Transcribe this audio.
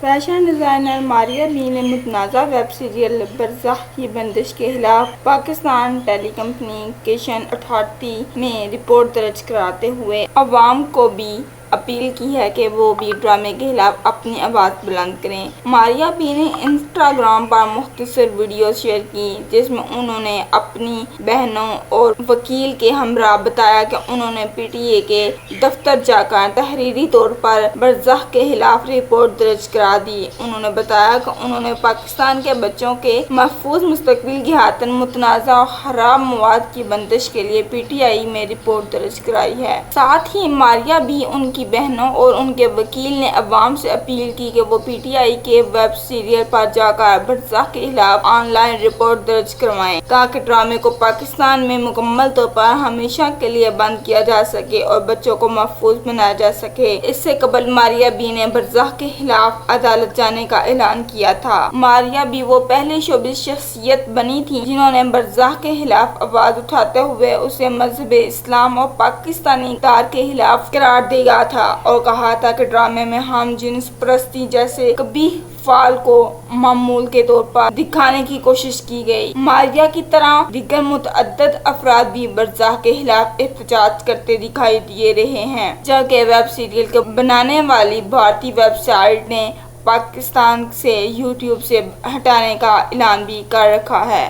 Fashion designer Maria be نے متنازع web serial برزخ کی بندش کے خلاف پاکستان ٹیلی کمیونیکیشن اتھارٹی میں رپورٹ درج کراتے ہوئے عوام کو بھی اپیل کی ہے کہ وہ بھی ڈرامے کے خلاف اپنی آواز بلند کریں۔ ماریہ بی نے انسٹاگرام پر مختصر ویڈیو شیئر کی جس میں انہوں نے اپنی بہنوں اور وکیل کے ہمراہ بتایا کہ انہوں نے پی ٹی اے کے دفتر جا کر تحریری طور پر برزخ کے خلاف رپورٹ درج کرا دی۔ انہوں نے بتایا کہ انہوں نے پاکستان کے بچوں کے محفوظ مستقبل کی خاطر متنازع اور خراب مواد کی بندش کے لیے پی ٹی آئی میں رپورٹ درج کرائی ہے۔ ساتھ ہی ماریہ بی ان کی بہنوں اور ان کے وکیل نے عوام سے اپیل کی کہ وہ پی ٹی آئی کے ویب سیریل پر جا کر برزخ کے خلاف آن لائن رپورٹ درج کروائیں تاکہ ڈرامے کو پاکستان میں مکمل طور پر ہمیشہ کے لیے بند کیا جا سکے اور بچوں کو محفوظ بنایا جا سکے۔ اس سے قبل ماریہ بی نے برزخ کے خلاف عدالت جانے کا اعلان کیا تھا۔ ماریہ بی وہ پہلی شوبز شخصیت بنی تھیں جنہوں نے برزخ کے خلاف آواز اٹھاتے ہوئے اسے مذہب اسلام اور پاکستانی اقدار کے خلاف قرار دیا تھا اور کہا تھا کہ ڈرامے میں ہم جنس پرستی جیسے قبیح فعل کو معمول کے طور پر دکھانے کی کوشش کی گئی۔ ماریہ کی طرح دیگر متعدد افراد بھی برزخ کے خلاف احتجاج کرتے دکھائی دے رہے ہیں، جبکہ ویب سیریل کو بنانے والی بھارتی ویب سائٹ نے پاکستان سے یوٹیوب سے ہٹانے کا اعلان بھی کر رکھا ہے۔